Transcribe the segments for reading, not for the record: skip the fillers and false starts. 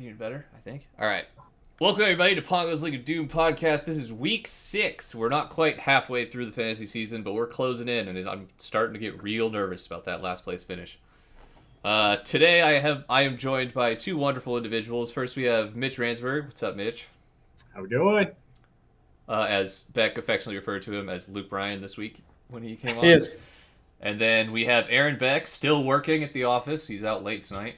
even better, I think. All right. Welcome, everybody, to Pongo's League of Doom podcast. This is week 6. We're not quite halfway through the fantasy season, but we're closing in, and I'm starting to get real nervous about that last place finish. Today, I am joined by two wonderful individuals. First, we have Mitch Ransberg. What's up, Mitch? How we doing? As Beck affectionately referred to him as Luke Bryan this week when he came on. He is. And then we have Aaron Beck, still working at the office. He's out late tonight.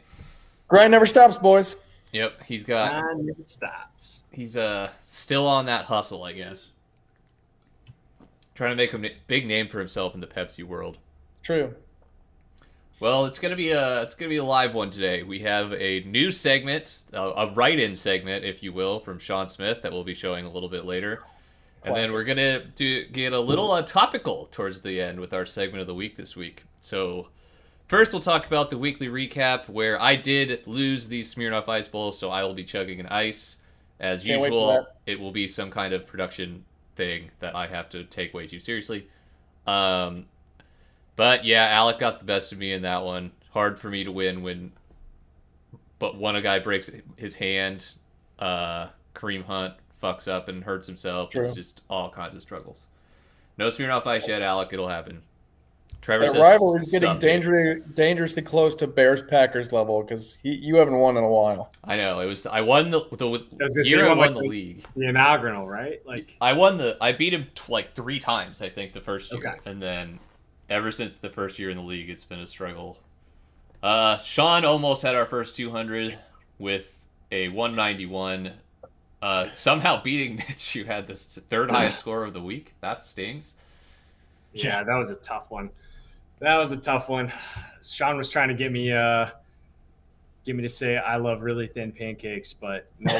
Grind never stops, boys. Yep, he's got. And it stops. He's still on that hustle, I guess. Trying to make a big name for himself in the Pepsi world. True. Well, it's gonna be a live one today. We have a new segment, a write-in segment, if you will, from Sean Smith that we'll be showing a little bit later. And then we're gonna get a little topical towards the end with our segment of the week this week. So first, we'll talk about the weekly recap, where I did lose the Smirnoff Ice Bowl, so I will be chugging an ice. As Can't wait for usual, that. it will be some kind of production thing that I have to take way too seriously. But yeah, Alec got the best of me in that one. Hard for me to win but one guy breaks his hand, Kareem Hunt fucks up and hurts himself. True. It's just all kinds of struggles. No Smirnoff Ice yet, Alec. It'll happen. Trevor That says rivalry is getting someday. dangerously close to Bears-Packers level because you haven't won in a while. I know. I won the You year I won, won like, the league. The inaugural, right? Like I beat him like 3 times, I think, the first year. Okay. And then ever since the first year in the league, it's been a struggle. Sean almost had our first 200 with a 191. Somehow beating Mitch, you had the third highest score of the week. That stings. yeah, that was a tough one. Sean was trying to get me to say I love really thin pancakes, but no,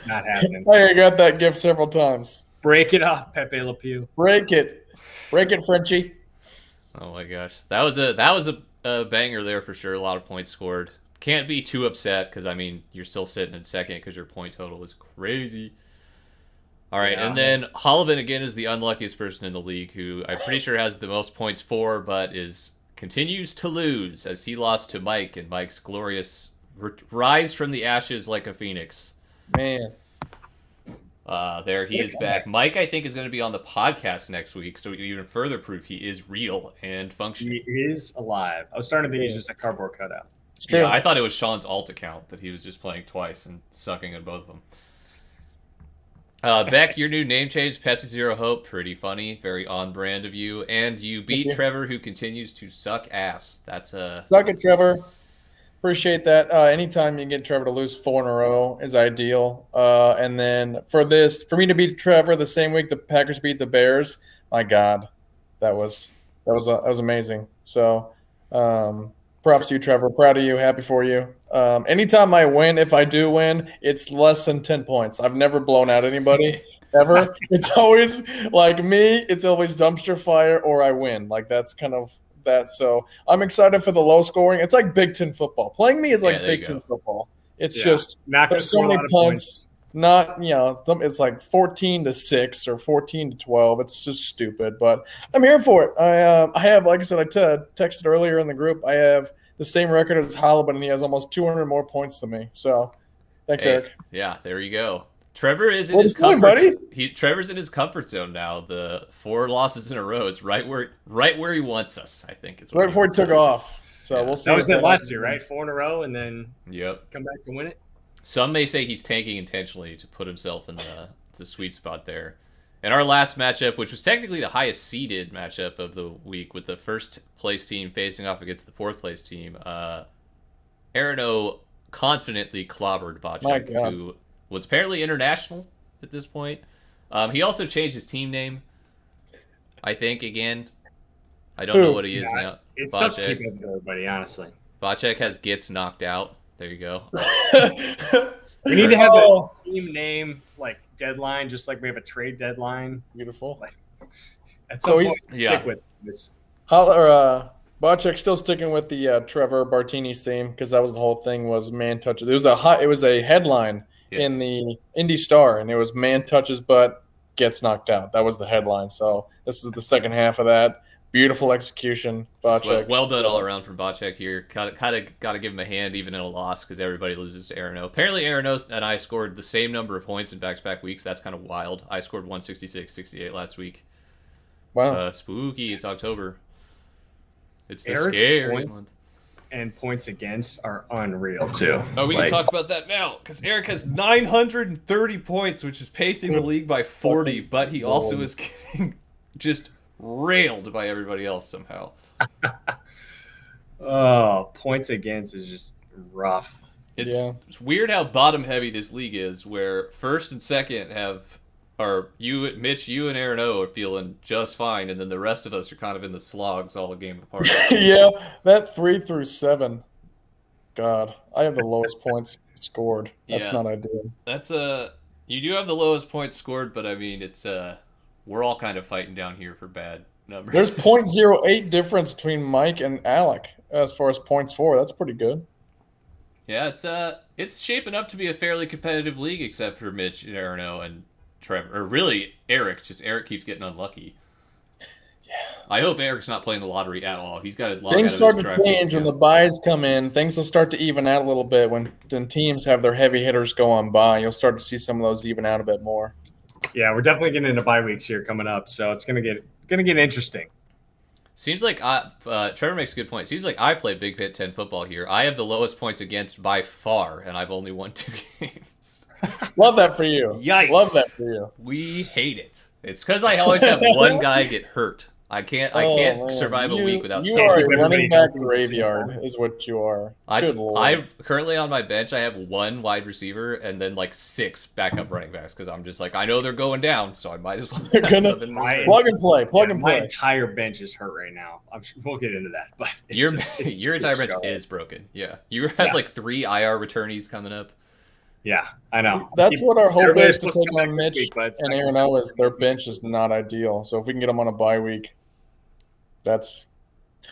not happening. I got that gift several times. Break it off, Pepe Le Pew. Break it, Frenchie. Oh my gosh, that was a banger there for sure. A lot of points scored. Can't be too upset because I mean you're still sitting in second because your point total is crazy. All right, Yeah. and then Holloway again is the unluckiest person in the league, who I'm pretty sure has the most points for, but continues to lose as he lost to Mike, and Mike's glorious rise from the ashes like a phoenix. Man, There he is back. Mike, I think, is going to be on the podcast next week, so even further proof he is real and functioning. He is alive. I was starting to think he's just a cardboard cutout. it's true. Yeah, I thought it was Sean's alt account that he was just playing twice and sucking at both of them. Beck, your new name change, Pepsi Zero Hope, pretty funny, very on brand of you, and you beat you. Trevor, who continues to suck ass. That's Suck it, Trevor. Appreciate that. Anytime you can get Trevor to lose 4 in a row is ideal. And then for me to beat Trevor the same week the Packers beat the Bears, my God, that was amazing. So, props to you, Trevor. Proud of you. Happy for you. Anytime I win, if I do win, it's less than 10 points. I've never blown out anybody ever. It's always like me. It's always dumpster fire or I win. Like that's kind of that. So I'm excited for the low scoring. It's like Big Ten football. Playing me is like there Big you Ten go. football. It's Yeah. just Not going to there's so score a many lot of punts. Not it's like 14-6 or 14-12. It's just stupid, but I'm here for it. I have, like I said, I texted earlier in the group. I have the same record as Halliburton, and he has almost 200 more points than me. So, thanks, Hey, Eric. yeah, there you go. Trevor is in Well, his it's good, comfort. buddy. Trevor's in his comfort zone now. The 4 losses in a row is right where he wants us. I think it's Right before he took off. So Yeah. we'll see. That was if it last happens. year, right? 4 in a row, and then Yep. come back to win it. Some may say he's tanking intentionally to put himself in the sweet spot there. And our last matchup, which was technically the highest seeded matchup of the week, with the first place team facing off against the 4th place team, Aaron O confidently clobbered My Bocek, God. who was apparently international at this point. He also changed his team name, I think, again. I don't know Who? what he is Yeah, now. It's tough to Bocek. keep up with everybody, honestly. Bocek has Gits knocked out. There you go. We need to have Oh. a team name like deadline, just like we have a trade deadline. Beautiful. At So some he's- point, Yeah. stick with this. Bocek still sticking with the Trevor Bartini's theme because that was the whole thing was man touches. It was a headline Yes. in the Indy Star, and it was man touches but gets knocked out. That was the headline. So this is the second half of that. Beautiful execution, Bocek. Well done all around from Bocek here. Kind of got to give him a hand even in a loss because everybody loses to Arano. Apparently, Arano and I scored the same number of points in back-to-back weeks. That's kind of wild. I scored 166, 68 last week. Wow. Spooky. It's October. It's the Eric's scary points month. and points against are unreal too. Oh, we can talk about that now because Eric has 930 points, which is pacing the league by 40, but he also is getting just railed by everybody else somehow. Oh, points against is just rough. It's weird how bottom heavy this league is, where first and second Mitch, you and Aaron O are feeling just fine, and then the rest of us are kind of in the slogs all a game apart. Yeah, that 3 through 7. God, I have the lowest points scored. That's not ideal. That's you do have the lowest points scored, but I mean it's we're all kind of fighting down here for bad numbers. There's 0.08 difference between Mike and Alec as far as points for. That's pretty good. Yeah, it's shaping up to be a fairly competitive league, except for Mitch, Arano, and Trevor. Or really, Eric. Just Eric keeps getting unlucky. Yeah. I hope Eric's not playing the lottery at all. He's got a lot. Things start to change when the buys come in. Things will start to even out a little bit when teams have their heavy hitters go on by. You'll start to see some of those even out a bit more. Yeah, we're definitely getting into bye weeks here coming up, so it's gonna get interesting. Seems like Trevor makes a good point. Seems like I play Big Pit 10 football here. I have the lowest points against by far, and I've only won 2 games. Love that for you. Yikes. Love that for you. We hate it. It's because I always have one guy get hurt. I can't survive a week without. You are a running back graveyard, is what you are. I currently on my bench. I have 1 wide receiver and then like 6 backup running backs because I'm just like I know they're going down, so I might as well. Plug and play. My entire bench is hurt right now. I'm sure we'll get into that, but your entire bench is broken. Yeah, you have like 3 IR returnees coming up. Yeah, I know. That's what our hope is to take on Mitch and Aaron O. Is their bench is not ideal. So if we can get them on a bye week. That's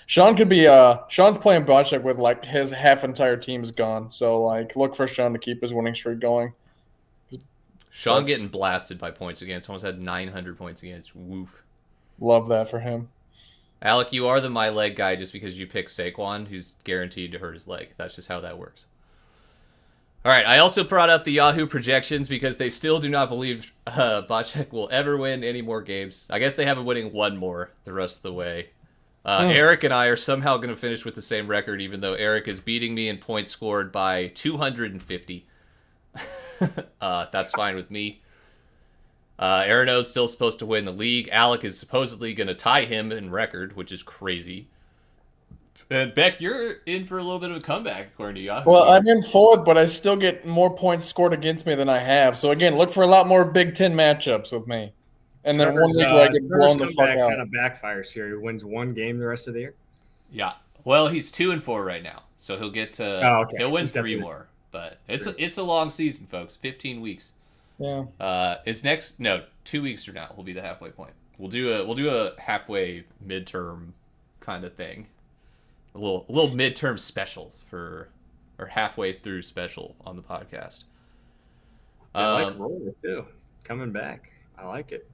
Sean could be Sean's playing Bocek with like his half entire team's gone. So like look for Sean to keep his winning streak going. Sean getting blasted by points against. Almost had 900 points against. Woof. Love that for him. Alec, you are the my leg guy just because you picked Saquon, who's guaranteed to hurt his leg. That's just how that works. All right, I also brought up the Yahoo projections because they still do not believe Bocek will ever win any more games. I guess they have him winning 1 more the rest of the way. Eric and I are somehow going to finish with the same record, even though Eric is beating me in points scored by 250. That's fine with me. Arano's still supposed to win the league. Alec is supposedly going to tie him in record, which is crazy. And Beck, you're in for a little bit of a comeback, according to Yahoo. Well, I'm in 4th, but I still get more points scored against me than I have. So again, look for a lot more Big Ten matchups with me. And then one week where I get blown the fuck out. Kind of backfires here. He wins 1 game the rest of the year. Yeah. Well, he's 2-4 right now, so he'll get to he'll win 3 more. But it's a long season, folks. 15 weeks. Yeah. It's 2 weeks from now will be the halfway point. We'll do a halfway midterm kind of thing. A little midterm special or halfway through special on the podcast. I like rolling too. Coming back. I like it.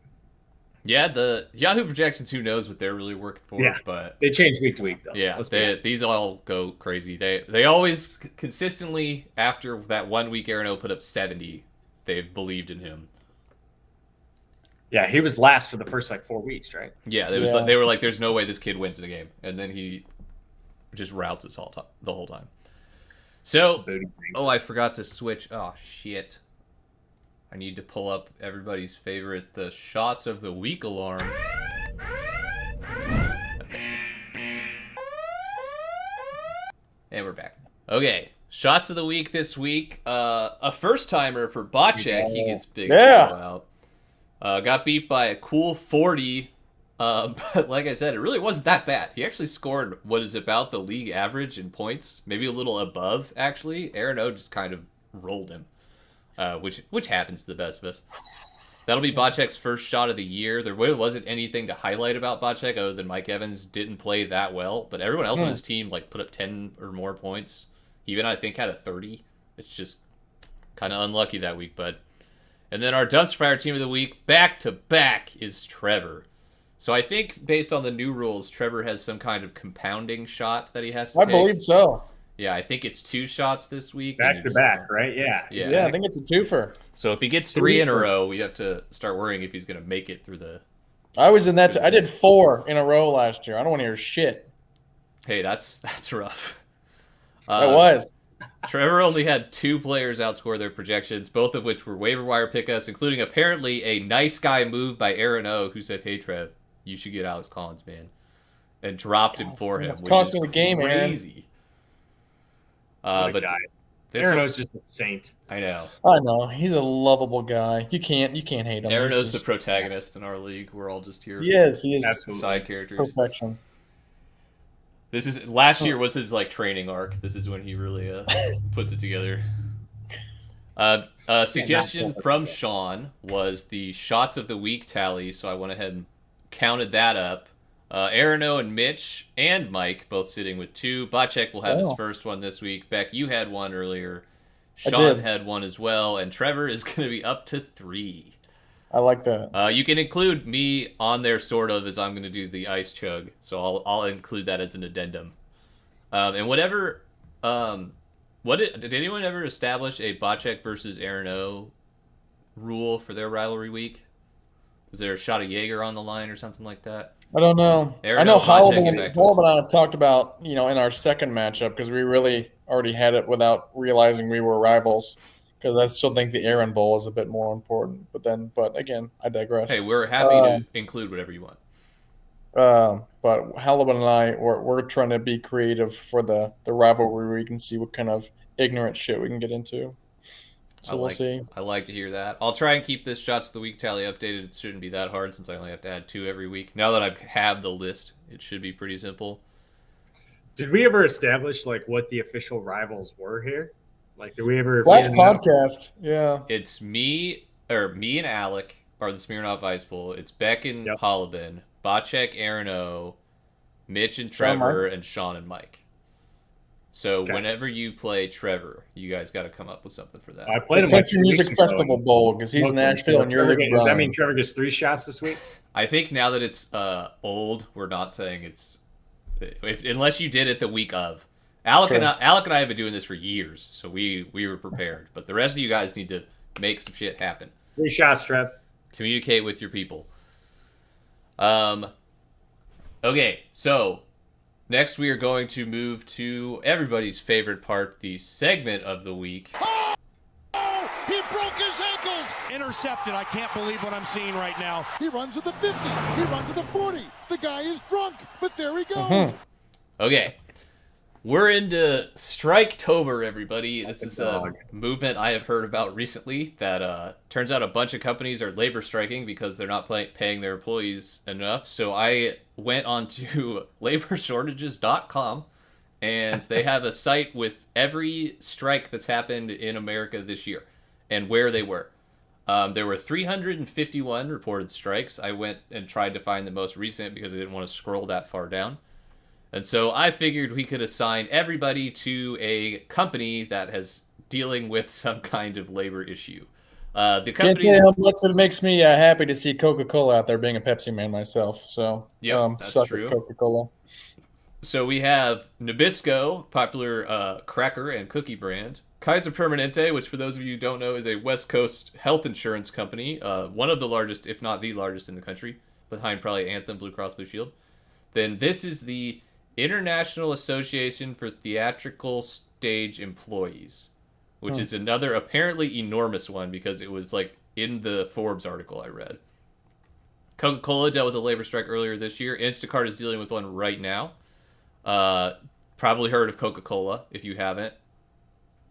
Yeah, the Yahoo projections, who knows what they're really working for, but they change week to week though. Yeah, these all go crazy. They always consistently, after that 1 week Aaron O put up 70, they've believed in him. Yeah, he was last for the first 4 weeks, right? Yeah, they were like, there's no way this kid wins the game, and then he just routes us the whole time. So, I forgot to switch. Oh shit. I need to pull up everybody's favorite, the Shots of the Week alarm. And we're back. Okay, Shots of the Week this week. A first-timer for Bocek. He gets big. Out. Got beat by a cool 40. But like I said, it really wasn't that bad. He actually scored what is about the league average in points. Maybe a little above, actually. Aaron O just kind of rolled him. Which happens to the best of us. That'll be Bocek's first shot of the year. There really wasn't anything to highlight about Bocek other than Mike Evans didn't play that well, but everyone else on his team put up 10 or more points. Even I think had a 30. It's just kind of unlucky that week, bud. And then our dumpster fire team of the week, back to back, is Trevor. So I think based on the new rules, Trevor has some kind of compounding shot that he has to I take. believe so. Yeah, I think it's 2 shots this week. Back to back, right? Yeah. Yeah. Yeah, I think it's a twofer. So if he gets 3 in a row, we have to start worrying if he's going to make it through the... I was in that. I did 4 in a row last year. I don't want to hear shit. Hey, that's rough. It was. Trevor only had 2 players outscore their projections, both of which were waiver wire pickups, including apparently a nice guy move by Aaron O, who said, "Hey, Trev, you should get Alex Collins, man," and dropped him for him, It's which costing is the game, crazy. What a But guy. this Aaron one- O's just a saint. I know. I know. He's a lovable guy. You can't hate him. Aaron He's O's the just- protagonist in our league. We're all just here. He is. He is Absolutely. Side characters. perfection. This is last year was his like training arc. This is when he really puts it together. A suggestion from Sean was the shots of the week tally, so I went ahead and counted that up. Aaron O and Mitch and Mike both sitting with 2. Bocek will have his first one this week. Beck, you had one earlier. Sean had one as well, and Trevor is going to be up to 3. I like that. You can include me on there, sort of, as I'm going to do the ice chug. So I'll include that as an addendum. And whatever, did anyone ever establish a Bocek versus Aaron O rule for their rivalry week? Was there a shot of Jaeger on the line or something like that? I don't know. Aaron I know O, Bocek, Holloway and and Beck. I have talked about, in our second matchup, because we really already had it without realizing we were rivals. Because I still think the Aaron Bowl is a bit more important. But again, I digress. Hey, we're happy to include whatever you want. But Halliburton and I, we're trying to be creative for the rivalry week and see what kind of ignorant shit we can get into. So we'll see. I like to hear that. I'll try and keep this shots of the week tally updated. It shouldn't be that hard since I only have to add 2 every week. Now that I have the list, it should be pretty simple. Did we ever establish like what the official rivals were here? Like, did we ever? Last podcast, yeah. It's me and Alec are the Smirnoff Ice Bowl. It's Beck and Hollabin, Bocek, Aaron O, Mitch and Trevor, and Sean and Mike. So whenever you play Trevor, you guys got to come up with something for that. I played him Country Music Festival Bowl because he's Nashville and you're Does that mean Trevor gets 3 shots this week? I think now that it's old, we're not saying it's unless you did it the week of. Alec and I have been doing this for years, so we were prepared. But the rest of you guys need to make some shit happen. 3 shots, Trev. Communicate with your people. Okay, so next we are going to move to everybody's favorite part, the segment of the week. Oh, he broke his ankles. Intercepted. I can't believe what I'm seeing right now. He runs with the 50. He runs with the 40. The guy is drunk, but there he goes. Okay. We're into Striketober, everybody. This is a movement I have heard about recently that turns out a bunch of companies are labor striking because they're not paying their employees enough. So I went on to laborshortages.com, and they have a site with every strike that's happened in America this year and where they were. There were 351 reported strikes. I went and tried to find the most recent because I didn't want to scroll that far down. And so I figured we could assign everybody to a company that is dealing with some kind of labor issue. The Can't say how much it makes me happy to see Coca-Cola out there, being a Pepsi man myself. So, that's suck true. at Coca-Cola. So we have Nabisco, popular cracker and cookie brand. Kaiser Permanente, which for those of you who don't know is a West Coast health insurance company. One of the largest, if not the largest in the country, behind probably Anthem, Blue Cross Blue Shield. Then this is the International Association for Theatrical Stage Employees, which is another apparently enormous one because it was like in the Forbes article I read. Coca-Cola dealt with a labor strike earlier this year. Instacart is dealing with one right now. Probably heard of Coca-Cola. If you haven't,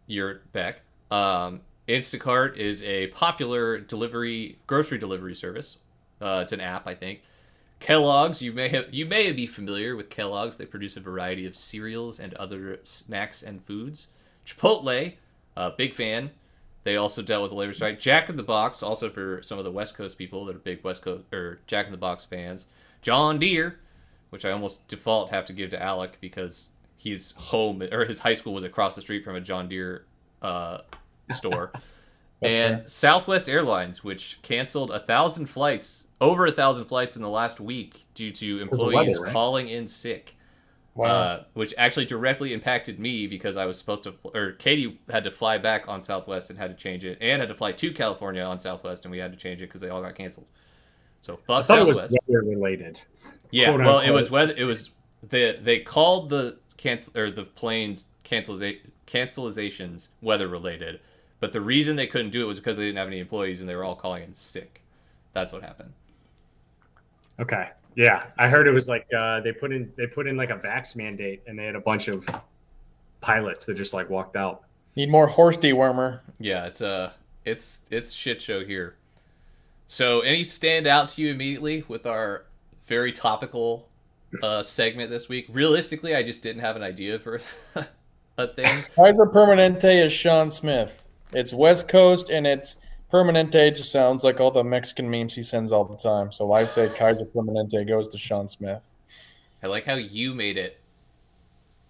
you're back. Instacart is a popular grocery delivery service. It's an app, I think. Kellogg's, you may be familiar with Kellogg's. They produce a variety of cereals and other snacks and foods. Chipotle, big fan. They also dealt with the labor strike. Jack in the Box, also for some of the West Coast people that are big West Coast or Jack in the Box fans. John Deere, which I almost default have to give to Alec because his high school was across the street from a John Deere store. That's and fair. Southwest Airlines, which canceled over 1,000 flights in the last week due to Because of employees weather, right? calling in sick. Wow. Which actually directly impacted me because I was supposed to, or Katie had to fly back on Southwest and had to change it, and had to fly to California on Southwest, and we had to change it because they all got canceled. So I fuck thought it was Southwest. weather related. Yeah, quote well, it unquote. was weather. It was they called the planes cancelizations weather related, but the reason they couldn't do it was because they didn't have any employees and they were all calling in sick. That's what happened. Okay. Yeah, I heard it was like they put in like a vax mandate, and they had a bunch of pilots that just like walked out. Need more horse dewormer. Yeah, it's shit show here. So, any stand out to you immediately with our very topical segment this week? Realistically, I just didn't have an idea for a thing. Kaiser Permanente is Sean Smith. It's West Coast, and it's Permanente just sounds like all the Mexican memes he sends all the time. So I say Kaiser Permanente goes to Sean Smith. I like how you made it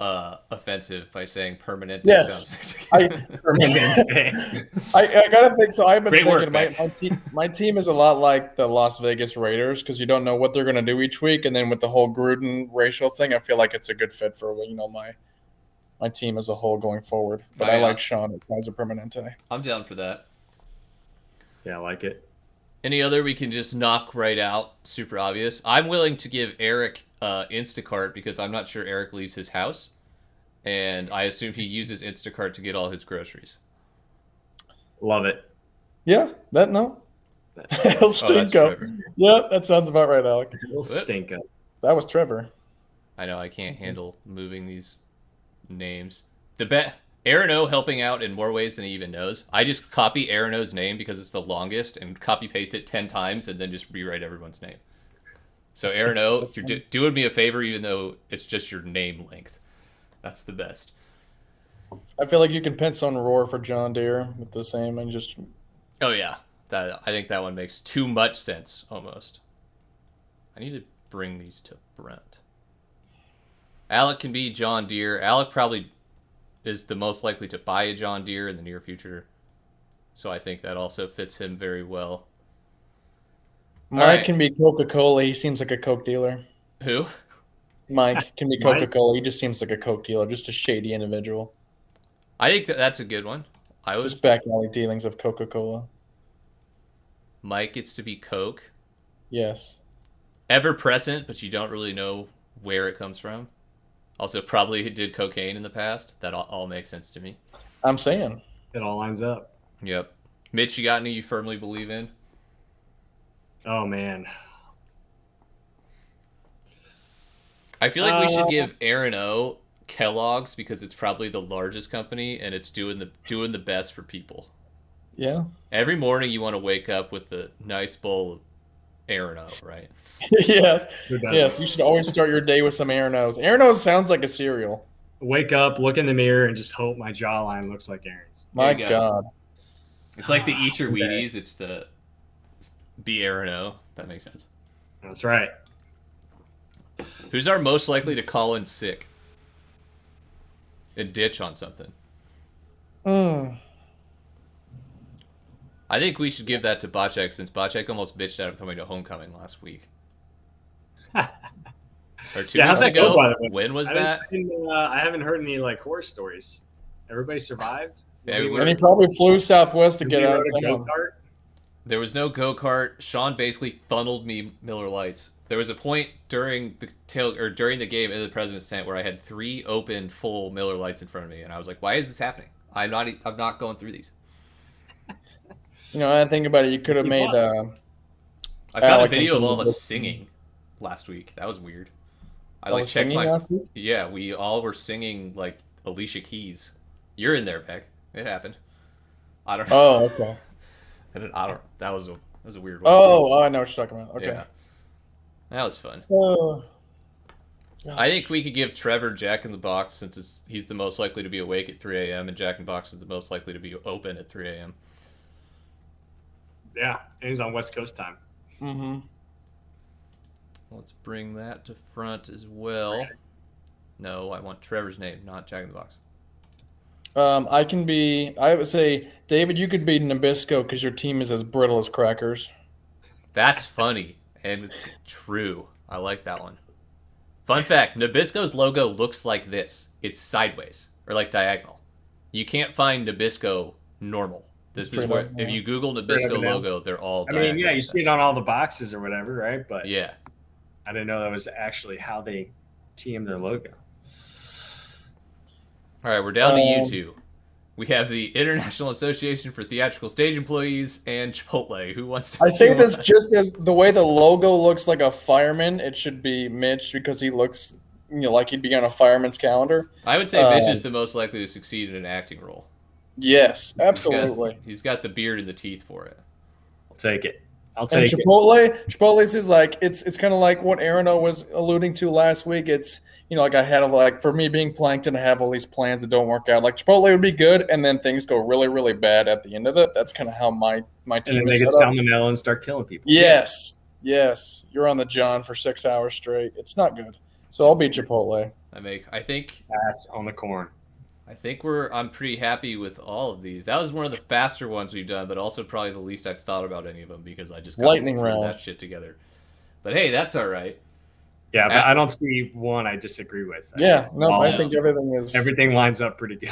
offensive by saying permanente Yes. sounds Mexican. I gotta think so. I've been Great thinking work, my team is a lot like the Las Vegas Raiders because you don't know what they're gonna do each week, and then with the whole Gruden racial thing, I feel like it's a good fit for my team as a whole going forward. But I Yeah. like Sean at Kaiser Permanente. I'm down for that. Yeah, I like it. Any other we can just knock right out? Super obvious. I'm willing to give Eric Instacart because I'm not sure Eric leaves his house, and I assume he uses Instacart to get all his groceries. Love it. Yeah, that no. El that's Stinko. Trevor. Yeah, that sounds about right, Alec. Little stink up. That was Trevor. I know I can't handle moving these names. Aaron O helping out in more ways than he even knows. I just copy Aaron O's name because it's the longest and copy paste it 10 times and then just rewrite everyone's name. So Aaron O, you're doing me a favor even though it's just your name length. That's the best. I feel like you can pencil in Roar for John Deere with the same and just Oh yeah, I think that one makes too much sense almost. I need to bring these to Brent. Alec can be John Deere. Alec probably is the most likely to buy a John Deere in the near future. So I think that also fits him very well. Mike can be Coca-Cola. He seems like a Coke dealer. Who? Mike can be Coca-Cola. He just seems like a Coke dealer, just a shady individual. I think that's a good one. Just back alley dealings of Coca-Cola. Mike gets to be Coke. Yes. Ever present, but you don't really know where it comes from. Also, probably did cocaine in the past. That all makes sense to me. I'm saying. It all lines up. Yep. Mitch, you got any you firmly believe in? Oh man. I feel like we should give Aaron O Kellogg's because it's probably the largest company and it's doing the best for people. Yeah. Every morning you want to wake up with a nice bowl of Aaron O, right? Yes. Yes. You should always start your day with some Aaron O's. Aaron O's sounds like a cereal. Wake up, look in the mirror, and just hope my jawline looks like Aaron's. My There you go. God. It's like the eat your Okay. Wheaties. It's the be Aaron O. That makes sense. That's right. Who's our most likely to call in sick and ditch on something? I think we should give that to Bocek since Bocek almost bitched out of coming to homecoming last week. Or 2 Yeah, how'd weeks that go, ago. by the way? When was I that? haven't heard any like horror stories. Everybody survived. Yeah, Nobody And he went- probably flew Southwest to nobody get out rode of a town. go-kart. There was no go-kart. Sean basically funneled me Miller Lights. There was a point during the game in the president's tent where I had 3 open full Miller Lights in front of me, and I was like, "Why is this happening? I'm not going through these." You know, I think about it. You could have made. I found a Alec video of into all of us this- singing last week. That was weird. I I was singing last week. Yeah, we all were singing like Alicia Keys. You're in there, Beck. It happened. I don't know. Oh, okay. That was a weird one. Oh, I know what you're talking about. Okay. Yeah. That was fun. Oh. I think we could give Trevor Jack in the Box since he's the most likely to be awake at 3 a.m. and Jack in the Box is the most likely to be open at 3 a.m. Yeah, and he's on West Coast time. Mm-hmm. Let's bring that to front as well. No, I want Trevor's name, not Jack in the Box. I would say, David, you could be Nabisco because your team is as brittle as crackers. That's funny and true. I like that one. Fun fact, Nabisco's logo looks like this. It's sideways, or like diagonal. You can't find Nabisco normal. This is where, if you Google Nabisco logo, they're all diagonal. I mean, yeah, you see it on all the boxes or whatever, right? But yeah. I didn't know that was actually how they team their logo. All right, we're down to you two. We have the International Association for Theatrical Stage Employees and Chipotle. Who wants to? I say this just as the way the logo looks like a fireman. It should be Mitch because he looks, like he'd be on a fireman's calendar. I would say Mitch is the most likely to succeed in an acting role. Yes, absolutely. He's got the beard and the teeth for it. I'll take it. And Chipotle's is like it's kind of like what Aaron was alluding to last week. It's like I had for me being Plankton, I have all these plans that don't work out. Like Chipotle would be good, and then things go really, really bad at the end of it. That's kind of how my team. And then they get salmonella and start killing people. Yes, you're on the John for 6 hours straight. It's not good. So I'll be Chipotle. I think pass on the corn. I think I'm pretty happy with all of these. That was one of the faster ones we've done, but also probably the least I've thought about any of them because I just got lightning round that shit together. But hey, that's all right. Yeah, but I don't see one I disagree with. I think everything lines up pretty good.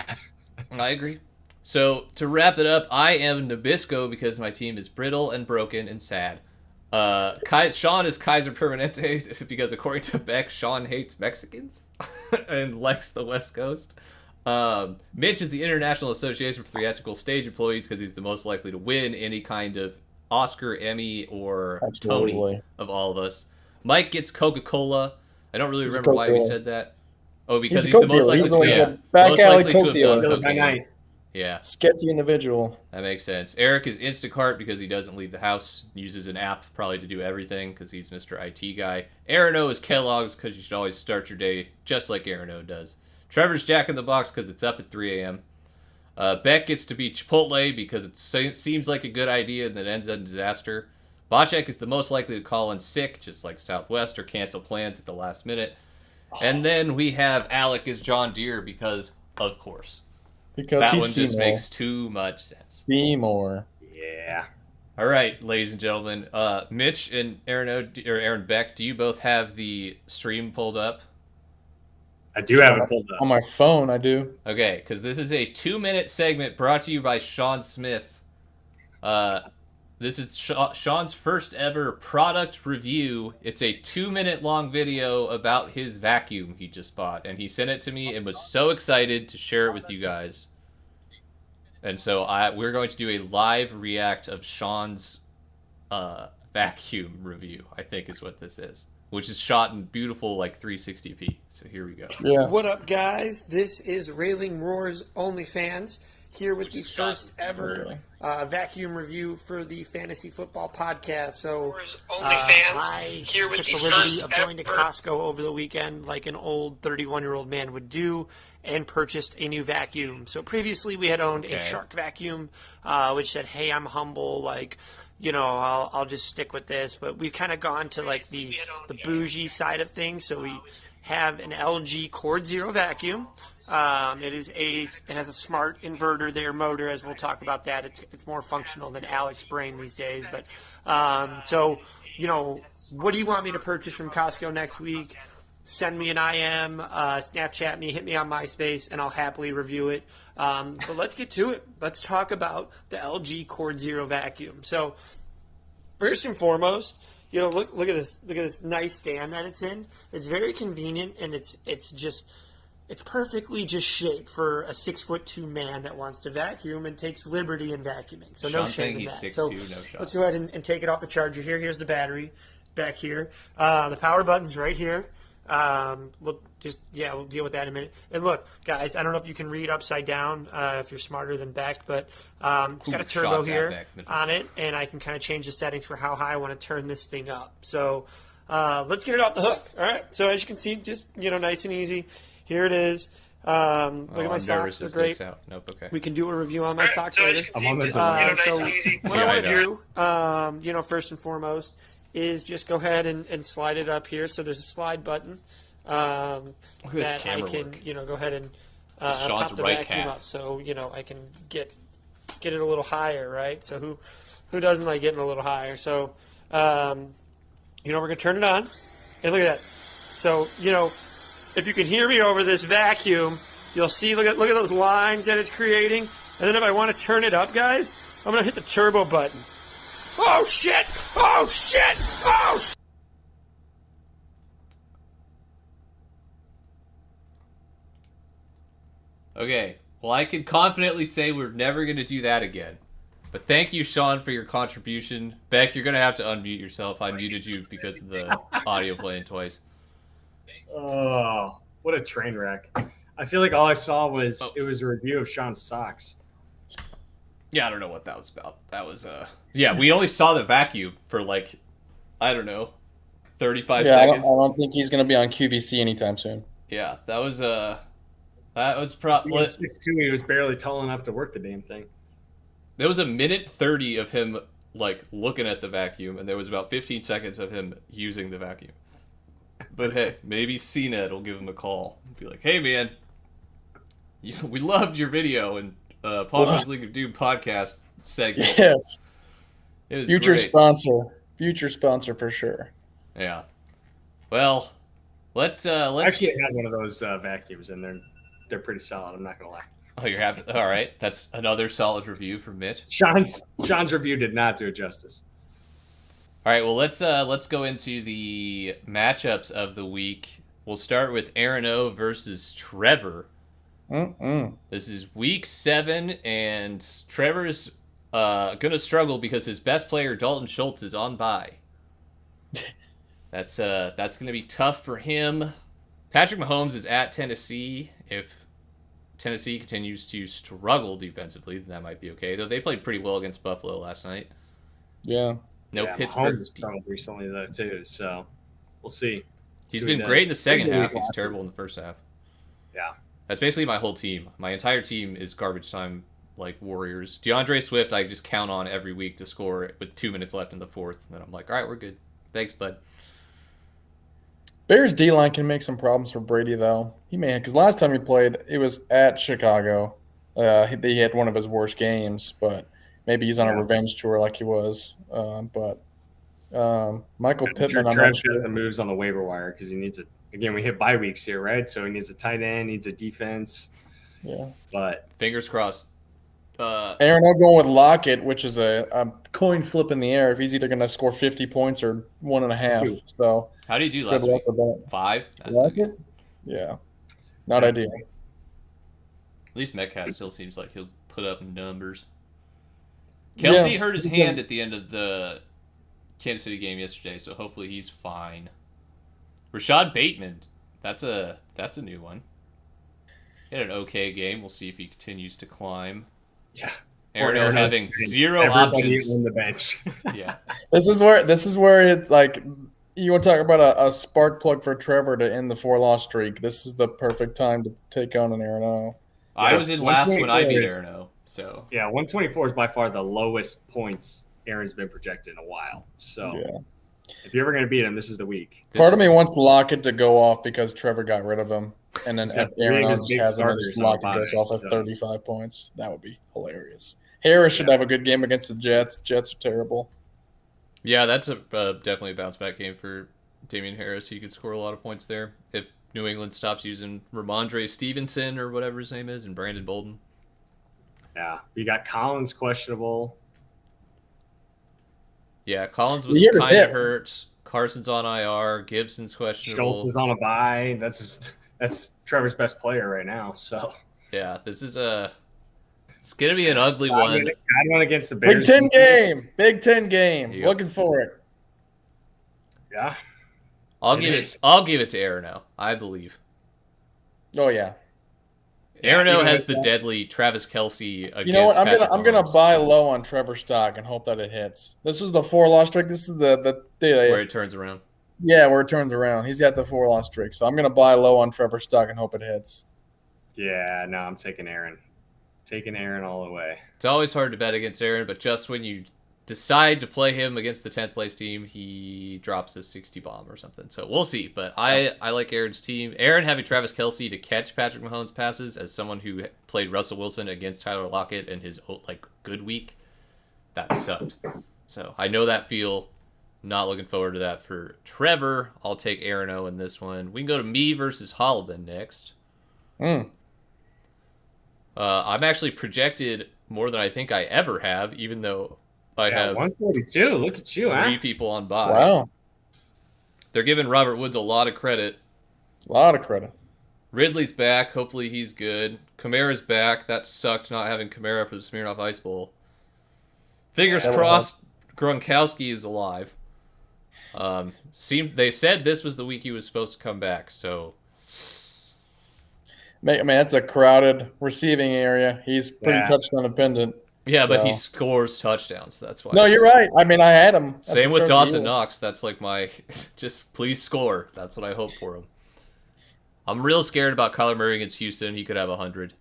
I agree. So to wrap it up, I am Nabisco because my team is brittle and broken and sad. Sean is Kaiser Permanente because according to Beck, Sean hates Mexicans and likes the West Coast. Mitch is the International Association for Theatrical Stage Employees because he's the most likely to win any kind of Oscar, Emmy, or Tony of all of us. Mike gets Coca-Cola. I don't really remember why he said that. Oh, because he's the most likely to back alley have Coke done dealer. cocaine. Yeah. Sketchy individual. That makes sense. Eric is Instacart because he doesn't leave the house. Uses an app probably to do everything because he's Mr. IT guy. Aaron O is Kellogg's because you should always start your day just like Aaron O does. Trevor's Jack in the Box because it's up at 3 a.m. Beck gets to be Chipotle because it seems like a good idea and then ends in disaster. Bocek is the most likely to call in sick, just like Southwest, or cancel plans at the last minute. And then we have Alec as John Deere because, of course. Because that one just makes too much sense. Seymour. Yeah. All right, ladies and gentlemen. Mitch and Aaron Beck, do you both have the stream pulled up? I do have it pulled up. On my phone, I do. Okay, because this is a 2-minute segment brought to you by Sean Smith. This is Sean's first ever product review. It's a 2-minute long video about his vacuum he just bought. And he sent it to me and was so excited to share it with you guys. And so we're going to do a live react of Sean's vacuum review, I think is what this is. Which is shot in beautiful 360p. So here we go. Yeah. What up, guys? This is Railing Roar's OnlyFans. Here with the first ever vacuum review for the Fantasy Football Podcast. So I took the liberty of going to Costco over the weekend like an old 31-year-old man would do and purchased a new vacuum. So previously we had owned a Shark vacuum, which said, hey, I'm humble, I'll just stick with this. But we've kind of gone to the bougie side of things. So we have an LG Cord Zero vacuum. It has a smart inverter there, motor, as we'll talk about that. It's more functional than Alex Brain these days. But what do you want me to purchase from Costco next week? Send me an IM, Snapchat me, hit me on MySpace, and I'll happily review it. But let's get to it. Let's talk about the LG Cord Zero vacuum. So first and foremost, look at this. Look at this nice stand that it's in. It's very convenient, and it's perfectly just shaped for a 6'2" man that wants to vacuum and takes liberty in vacuuming. So no shame in that. 6'2", so no shot. Let's go ahead and take it off the charger here. Here's the battery back here. The power button's right here. We'll deal with that in a minute. And look, guys, I don't know if you can read upside down if you're smarter than Beck, but it's got a turbo here on it, and I can kind of change the settings for how high I want to turn this thing up. So let's get it off the hook. All right. So as you can see, just nice and easy. Here it is. Look at my socks. They're great. Nope. Okay. We can do a review on my socks later. I'm on this. So what I want to do, first and foremost, is just go ahead and slide it up here. So there's a slide button that I can, go ahead and Sean's pop the right vacuum calf. up so I can get it a little higher, right? So who doesn't like getting a little higher? So we're gonna turn it on, and look at that. So if you can hear me over this vacuum, you'll see. Look at those lines that it's creating. And then if I want to turn it up, guys, I'm gonna hit the turbo button. Oh shit! Oh shit! Oh shit! Okay, well, I can confidently say we're never going to do that again. But thank you, Sean, for your contribution. Beck, you're going to have to unmute yourself. I muted you because of the audio playing twice. Oh, what a train wreck. I feel like all I saw was it was a review of Sean's socks. Yeah, I don't know what that was about. That was, yeah, we only saw the vacuum for, like, I don't know, 35 seconds. I don't think he's going to be on QVC anytime soon. Yeah, that was probably... 6'2", he was barely tall enough to work the damn thing. There was a minute 30 of him, like, looking at the vacuum, and there was about 15 seconds of him using the vacuum. But hey, maybe CNET will give him a call. Be like, hey, man, we loved your video and Pongo's League of Doom podcast segment. Yes. It was Future great. sponsor. Future sponsor for sure. Yeah. Well, let's actually had one of those vacuums, and they're pretty solid. I'm not gonna lie. Oh, you're happy? All right, that's another solid review from Mitch. Sean's review did not do it justice. All right, well let's go into the matchups of the week. We'll start with Aaron O versus Trevor. This is week 7, and Trevor's gonna struggle because his best player Dalton Schultz is on bye. That's gonna be tough for him. Patrick Mahomes is at Tennessee. If Tennessee continues to struggle defensively, then that might be okay. Though they played pretty well against Buffalo last night. Yeah. No yeah, Pittsburgh. Mahomes has struggled recently though too, so we'll see. He's been great in the second half. He's terrible in the first half. Yeah. That's basically my whole team. My entire team is garbage time, like Warriors. DeAndre Swift, I just count on every week to score with 2 minutes left in the fourth. And then I'm like, all right, we're good. Thanks, bud. Bears D-line can make some problems for Brady, though. He may, because last time he played, it was at Chicago. He had one of his worst games, but maybe he's on a revenge tour like he was. Michael Pittman, I'm Trev not sure. has some moves on the waiver wire because he needs it. Again, we hit bye weeks here, right? So he needs a tight end, needs a defense. Yeah. But fingers crossed. Aaron, I'm going with Lockett, which is a coin flip in the air. If he's either going to score 50 points or 1.5. So how did you do last week? 5? That's Lockett? Yeah. Not ideal. At least Metcalf still seems like he'll put up numbers. Kelsey hurt his hand at the end of the Kansas City game yesterday, so hopefully he's fine. Rashad Bateman, that's a new one. He had an okay game. We'll see if he continues to climb. Yeah. Aaron having zero options on the bench. Yeah. This is where it's like you want to talk about a spark plug for Trevor to end the 4-loss streak. This is the perfect time to take on an Aaron O. I was in last when I beat Aaron O. So yeah, 124 is by far the lowest points Aaron's been projected in a while. So if you're ever going to beat him, this is the week. Part of me wants Lockett to go off because Trevor got rid of him, and then Aaron O just has him, and just Lockett goes off at 35 points. That would be hilarious. Harris should have a good game against the Jets. Jets are terrible. Yeah, that's definitely a bounce back game for Damian Harris. He could score a lot of points there if New England stops using Ramondre Stevenson or whatever his name is and Brandon Bolden. Yeah, you got Collins questionable. Yeah, Collins was kind of hurt. Carson's on IR. Gibson's questionable. Schultz is on a bye. That's Trevor's best player right now. So yeah, this is it's gonna be an ugly one. I went against the Bears. Big Ten game. Yep. Looking for it. Yeah, I'll give it to Aaron O. I believe. Oh yeah. Aaron O has the deadly Travis Kelce against. You know what? I'm gonna Mahomes. buy low on Trevor stock and hope that it hits. This is the 4-loss streak. This is the where it turns around. Yeah, where it turns around. He's got the 4-loss streak, so I'm gonna buy low on Trevor stock and hope it hits. Yeah, no, I'm taking Aaron. Taking Aaron all the way. It's always hard to bet against Aaron, but just when you decide to play him against the 10th place team, he drops a 60 bomb or something. So we'll see. But I like Aaron's team. Aaron having Travis Kelce to catch Patrick Mahomes passes as someone who played Russell Wilson against Tyler Lockett in his good week, that sucked. So I know that feel. Not looking forward to that for Trevor. I'll take Aaron O in this one. We can go to me versus Holliban next. I'm actually projected more than I think I ever have, even though I have 142. Look at you, three people on bye. Wow. They're giving Robert Woods a lot of credit. A lot of credit. Ridley's back. Hopefully he's good. Kamara's back. That sucked not having Kamara for the Smirnoff Ice Bowl. Fingers crossed Gronkowski is alive. They said this was the week he was supposed to come back, so I mean, that's a crowded receiving area. He's pretty touchdown dependent. yeah, but he scores touchdowns. That's why. No, you're right. I mean, I had him. Same with Dawson Knox. That's like my just please score. That's what I hope for him. I'm real scared about Kyler Murray against Houston. He could have 100.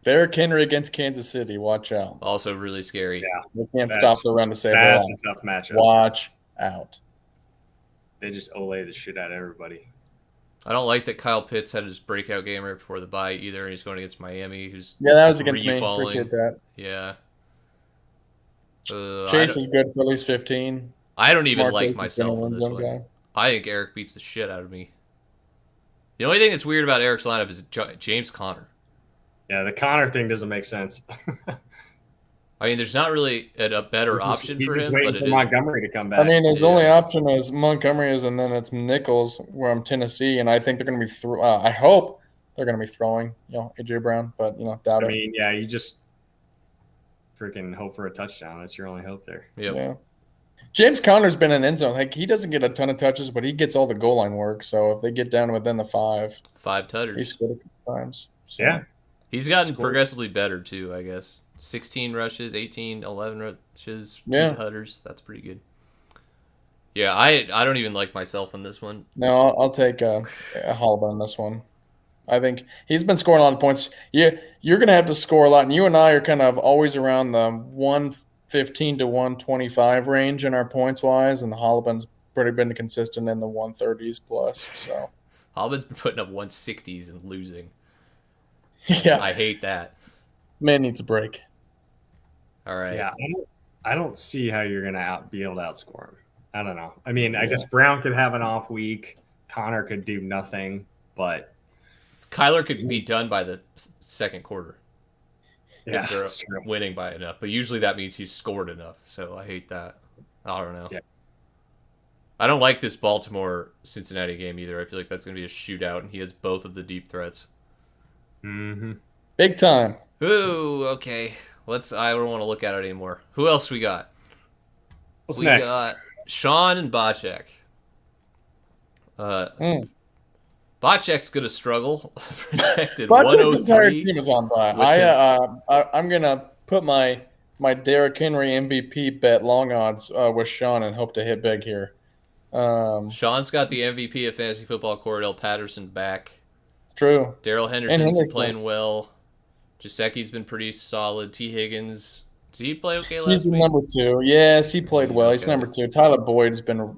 Derrick Henry against Kansas City. Watch out. Also really scary. Yeah, We can't stop the run to save their life. That's a tough matchup. Watch out. They just Olay the shit out of everybody. I don't like that Kyle Pitts had his breakout game right before the bye either, and he's going against Miami, who's that was against me. re-falling. Appreciate that. Yeah. Chase is good for at least 15. I don't even Mark like Chase is myself gonna on win this zone one. guy. I think Eric beats the shit out of me. The only thing that's weird about Eric's lineup is James Conner. Yeah, the Connor thing doesn't make sense. I mean, there's not really a better option he's for just him, waiting but for it is. Montgomery to come back. I mean, his only option is Montgomery is, and then it's Nichols, where I'm Tennessee, and I think they're going to be I hope they're going to be throwing, AJ Brown, but doubt I it. mean, yeah, you just freaking hope for a touchdown. That's your only hope there. Yep. Yeah. James Conner's been in end zone. Like, he doesn't get a ton of touches, but he gets all the goal line work. So if they get down within the 5, 5 he's tutters. good a couple times. So. Yeah. He's gotten Scored. progressively better, too, I guess. 16 rushes, 18, 11 rushes, 2 Yeah. tutters. That's pretty good. Yeah, I don't even like myself on this one. No, I'll take a Holliban on this one. I think he's been scoring a lot of points. You're going to have to score a lot, and you and I are kind of always around the 115 to 125 range in our points wise, and Holliban's pretty been consistent in the 130s plus. So Holliban's been putting up 160s and losing. yeah, I hate that. man needs a break. All right. Yeah, I don't see how you're going to be able to outscore him. I don't know. I mean, I guess Brown could have an off week. Connor could do nothing, but Kyler could be done by the second quarter. yeah, if they're that's true. winning by enough. But usually that means he's scored enough. So I hate that. I don't know. Yeah. I don't like this Baltimore-Cincinnati game either. I feel like that's going to be a shootout, and he has both of the deep threats. Mm-hmm. Big time. Ooh, okay. I don't want to look at it anymore. Who else we got? What's We next? got Sean and Bocek. Mm. Bocek's going to struggle. Projected Bocek's entire 103. team is on by. with I'm going to put my Derrick Henry MVP bet long odds with Sean and hope to hit big here. Sean's got the MVP of fantasy football, Cordell Patterson, back. True. Daryl Henderson's Henderson. playing well. Jasecki's been pretty solid. T. Higgins, did he play okay He's last the week? number 2. Yes, he played well. He's Okay. number 2. Tyler Boyd's been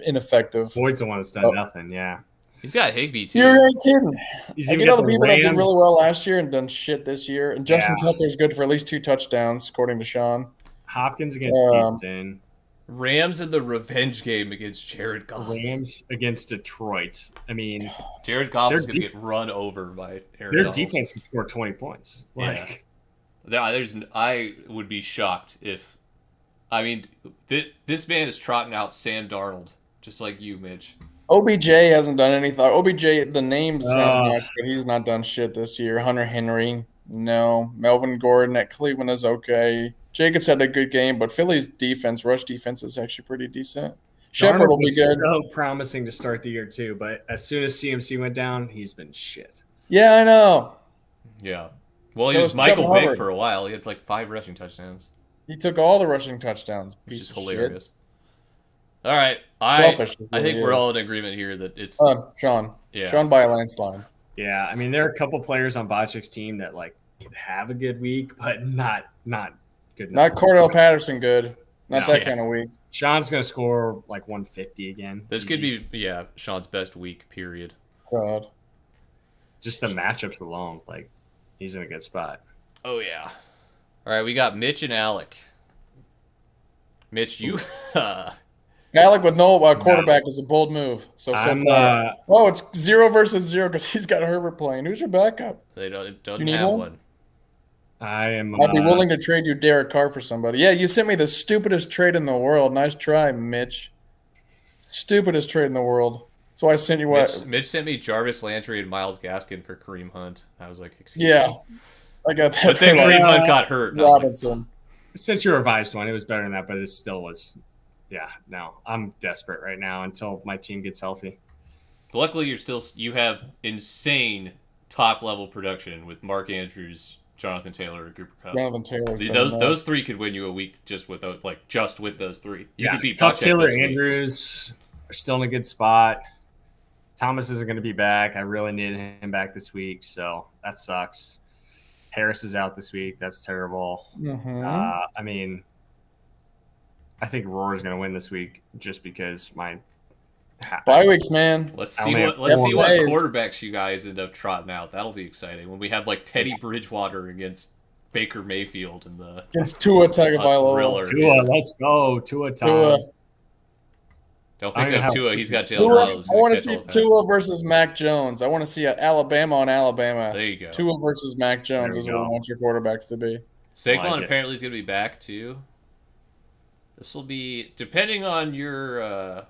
ineffective. Boyd's the one that's done nothing. Yeah, He's got Higbee too. You're kidding. he's I even get all got the the people that did Rams. really well last year and done shit this year. And Justin Yeah. Tucker's good for at least 2 touchdowns, according to Sean. Hopkins against Houston. Rams in the revenge game against Jared Goff. Rams against Detroit. I mean, Jared Goff Their is going to de- get run over by Aaron their Donald. defense can score 20 points. Like, I would be shocked if. I mean, this man is trotting out Sam Darnold, just like you, Mitch. OBJ hasn't done anything. OBJ, the name sounds Oh. nice, but he's not done shit this year. Hunter Henry, no. Melvin Gordon at Cleveland is okay. Jacobs had a good game, but Philly's rush defense is actually pretty decent. Shepard will be was good. so promising to start the year too, but as soon as CMC went down, he's been shit. Yeah, I know. Yeah. Well, he So was is Michael Chuba Vick Hubbard. for a while. He had like 5 rushing touchdowns, He took all the rushing touchdowns. which Piece is of hilarious. All right. Selfish, I think really we're is. all in agreement here that it's Sean. yeah. Sean by a landslide. Yeah, I mean there are a couple players on Bocek's team that like could have a good week, but not good enough. Not Cordell Patterson good. Not that kind of week. Sean's gonna score like 150 again. This could be Sean's best week. Period. God. Just the matchups alone, like he's in a good spot. Oh yeah. All right, we got Mitch and Alec. Mitch, you. Alec with no quarterback is a bold move. So far. It's 0 versus 0 because he's got Herbert playing. Who's your backup? They don't you need have one? one. I'd be willing to trade you Derek Carr for somebody. Yeah, you sent me the stupidest trade in the world. Nice try, Mitch. Stupidest trade in the world. So I sent you what? Mitch sent me Jarvis Landry and Myles Gaskin for Kareem Hunt. I was like, excuse me. I got that. But then Kareem Hunt got hurt. Robinson. Since you revised one, it was better than that, but it still was. Yeah, no, I'm desperate right now until my team gets healthy. Luckily, you have insane top level production with Mark Andrews, Jonathan Taylor, and Cooper Kupp. Jonathan Taylor. Those three could win you a week just with those three. You could beat Kupp, Taylor, Andrews are still in a good spot. Thomas isn't going to be back. I really need him back this week, so that sucks. Harris is out this week. That's terrible. Mm-hmm. I mean, I think Roar is going to win this week just because my bye weeks, man. Let's see what quarterbacks you guys end up trotting out. That'll be exciting when we have like Teddy Bridgewater against Baker Mayfield in the against Tua Tagovailoa. Tua, let's go. Tua. Don't pick up Tua. He's got Jalen Waddle. I want to see Tua versus Mac Jones. I want to see Alabama on Alabama. There you go. Tua versus Mac Jones is what I want your quarterbacks to be. Saquon apparently is going to be back too. This will be, depending on your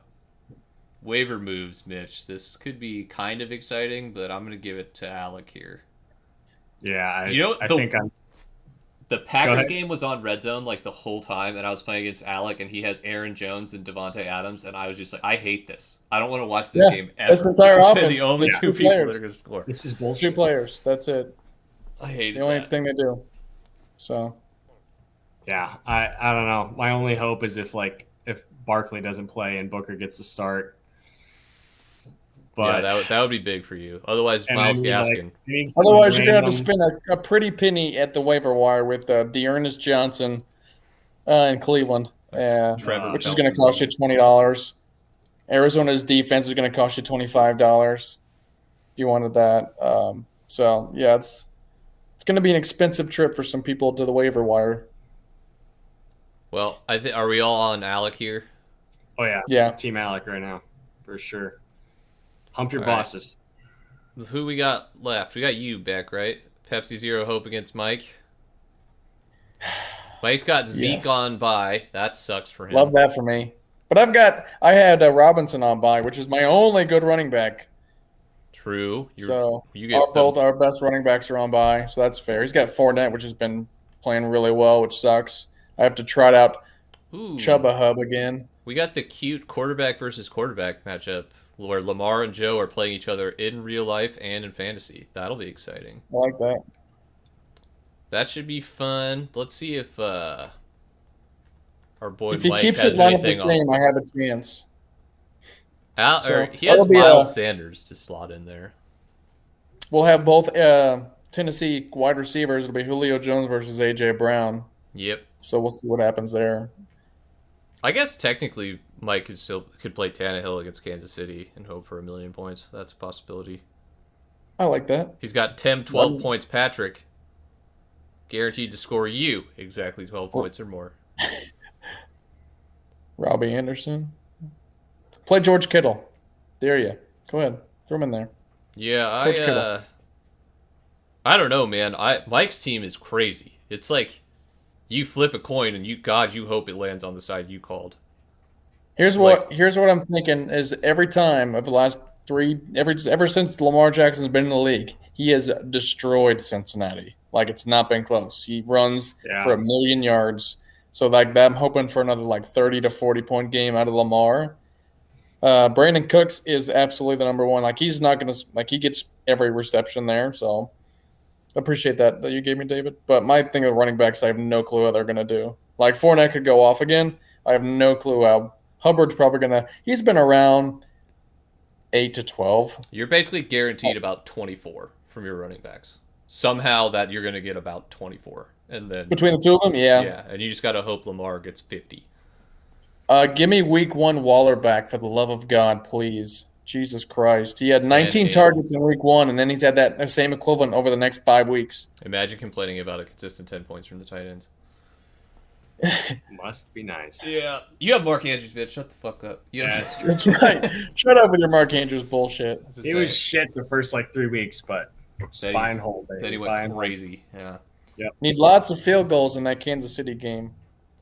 waiver moves, Mitch, this could be kind of exciting, but I'm going to give it to Alec here. Yeah, I think the Packers game was on Red Zone like the whole time, and I was playing against Alec, and he has Aaron Jones and Devontae Adams, and I was just like, I hate this. I don't want to watch this game ever. This entire offense. The only two people that are going to score. This is bullshit. 2 players. That's it. I hate the only thing they do. So. Yeah, I don't know. My only hope is if Barkley doesn't play and Booker gets to start. But yeah, that would be big for you. Otherwise, Myles Gaskin. Otherwise, you're gonna have to spend a pretty penny at the waiver wire with Dearness Johnson in Cleveland, which is going to cost you $20. Arizona's defense is going to cost you $25. If you wanted that, it's going to be an expensive trip for some people to the waiver wire. Well, are we all on Alec here? Oh yeah, Team Alec right now for sure. Hump your bosses. Right. Who we got left? We got you back, right? Pepsi Zero Hope against Mike. Mike's got Zeke on bye. That sucks for him. Love that for me. But I had Robinson on bye, which is my only good running back. True. Both our best running backs are on bye, so that's fair. He's got Fournette, which has been playing really well, which sucks. I have to trot out Chubba Hub again. We got the cute quarterback versus quarterback matchup where Lamar and Joe are playing each other in real life and in fantasy. That'll be exciting. I like that. That should be fun. Let's see if our boy if he Mike keeps has his lineup the anything same, I have a chance. He has Miles Sanders to slot in there. We'll have both Tennessee wide receivers. It'll be Julio Jones versus A.J. Brown. Yep. So we'll see what happens there. I guess technically Mike could play Tannehill against Kansas City and hope for 1 million points. That's a possibility. I like that. He's got 12 points, Patrick. Guaranteed to score you exactly 12 points or more. Robbie Anderson. Play George Kittle. Dare you. Go ahead. Throw him in there. Yeah, I don't know, man. Mike's team is crazy. It's like you flip a coin and you hope it lands on the side you called. Here's what I'm thinking is every time of the last ever since Lamar Jackson's been in the league, he has destroyed Cincinnati. Like it's not been close. He runs for 1 million yards. So like that, I'm hoping for another 30 to 40 point game out of Lamar. Brandon Cooks is absolutely the number one. Like he's not gonna he gets every reception there. So I appreciate that you gave me, David. But my thing with running backs, I have no clue how they're gonna do. Like Fournette could go off again. I have no clue how. Hubbard's probably gonna. He's been around 8 to 12. You're basically guaranteed about 24 from your running backs. Somehow that you're gonna get about 24, and then between the two of them, yeah, and you just gotta hope Lamar gets 50. Give me week 1 Waller back for the love of God, please. Jesus Christ. He had 19 8. targets in week 1, and then he's had that same equivalent over the next 5 weeks. Imagine complaining about a consistent 10 points from the tight ends. Must be nice. Yeah. You have Mark Andrews, bitch. Shut the fuck up. Yeah, that's true. That's right. Shut up with your Mark Andrews bullshit. He was shit the first 3 weeks, but buy and hold. Then he went crazy. Yeah. Need lots of field goals in that Kansas City game.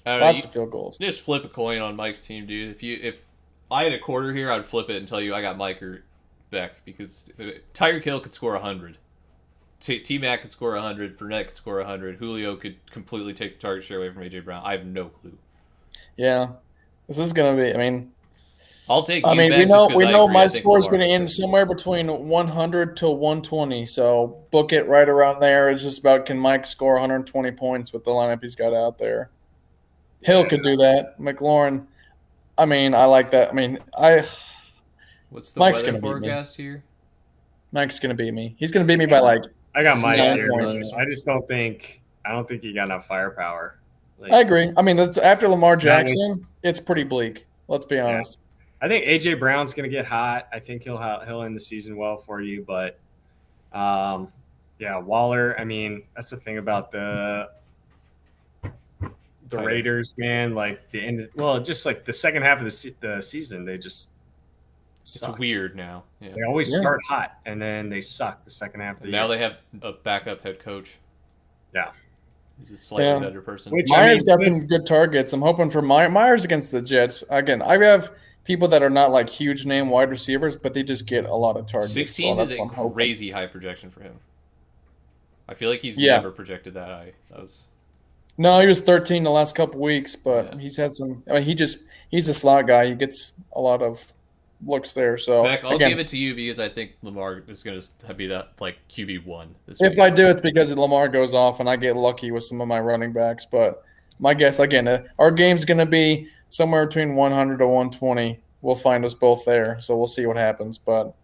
I don't know, Lots of field goals. Just flip a coin on Mike's team, dude. If I had a quarter here, I'd flip it and tell you I got Mike or Beck, because Tyreek Hill could score 100. T-Mac could score 100. Fournette could score 100. Julio could completely take the target share away from A.J. Brown. I have no clue. Yeah. This is going to be, I'll take you we back know my score is Lamar going to end somewhere between 100 to 120. So book it right around there. It's just about, can Mike score 120 points with the lineup he's got out there? Hill could do that. McLaurin, I like that. What's the Mike's weather gonna beat me. forecast here? Mike's going to beat me. He's going to beat me by I got Mike Yeah, here. points. I just don't think he got enough firepower. I agree. That's after Lamar Jackson. It's pretty bleak. Let's be honest. I think A.J. Brown's going to get hot. I think he'll end the season well for you. But, Waller, that's the thing about the Raiders, man. The second half of the season, they just suck. It's weird now. Yeah. They always start hot, and then they suck the second half of the year. Now they have a backup head coach. Yeah. He's a slightly better person. Myers got some good targets. I'm hoping for Myers against the Jets. Again, I have people that are not huge name wide receivers, but they just get a lot of targets. 16 is a crazy high projection for him. I feel like he's never projected that high. No, he was 13 the last couple weeks, but he's had some. He's a slot guy. He gets a lot of looks there. So Beck, I'll give it to you because I think Lamar is going to be that QB1 this week. If I do, it's because Lamar goes off and I get lucky with some of my running backs. But my guess, again, our game's going to be somewhere between 100 to 120. We'll find us both there, so we'll see what happens. But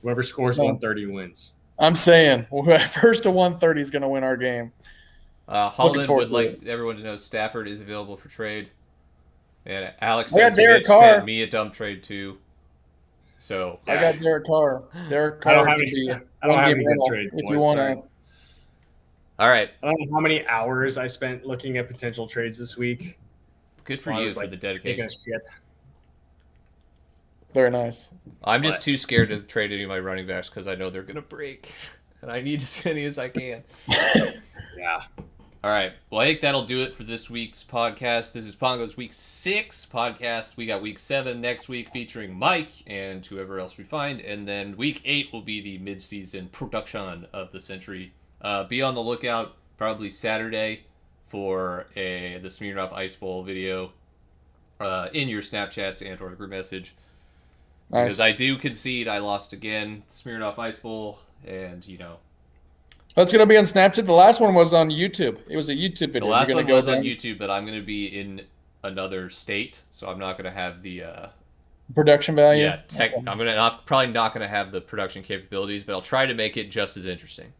whoever scores 130 wins. I'm saying first to 130 is going to win our game. Holland would like everyone to know Stafford is available for trade. And Alex sent me a dumb trade too. So I got Derek Carr. Derek Carr I don't have any good trades if you want to. All right. I don't know how many hours I spent looking at potential trades this week. Good for you for the dedication. Very nice. I'm just too scared to trade any of my running backs because I know they're going to break. And I need as many as I can. Yeah. All right. Well, I think that'll do it for this week's podcast. This is Pongo's Week 6 podcast. We got Week 7 next week featuring Mike and whoever else we find. And then Week 8 will be the mid-season production of the century. Be on the lookout probably Saturday for the Smirnoff Ice Bowl video in your Snapchats and or group message. Nice. Because I do concede I lost again. Smirnoff Ice Bowl. And, That's going to be on Snapchat. The last one was on YouTube. It was a YouTube video. The last one was on YouTube, but I'm going to be in another state, so I'm not going to have the production value. Yeah, I'm probably not going to have the production capabilities, but I'll try to make it just as interesting.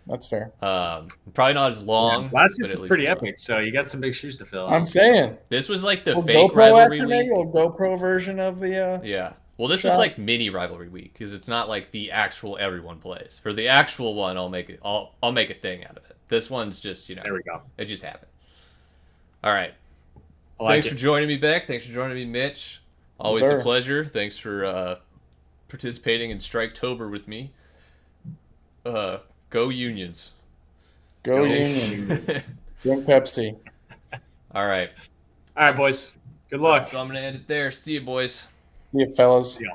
That's fair. Probably not as long. Yeah, last year was pretty epic, so you got some big shoes to fill. I'm saying this was like the fake GoPro rivalry week. maybe? A GoPro version of the. Yeah. Well, this was like mini rivalry week because it's not like the actual everyone plays. For the actual one, I'll make a thing out of it. This one's just there we go. It just happened. All right. Thanks for joining me, Beck. Thanks for joining me, Mitch. Always a pleasure. Thanks for participating in Striketober with me. Go Unions. Go Unions. Drink Pepsi. All right. All right, boys. Good luck. So I'm gonna end it there. See you, boys. See you, fellas. Yeah.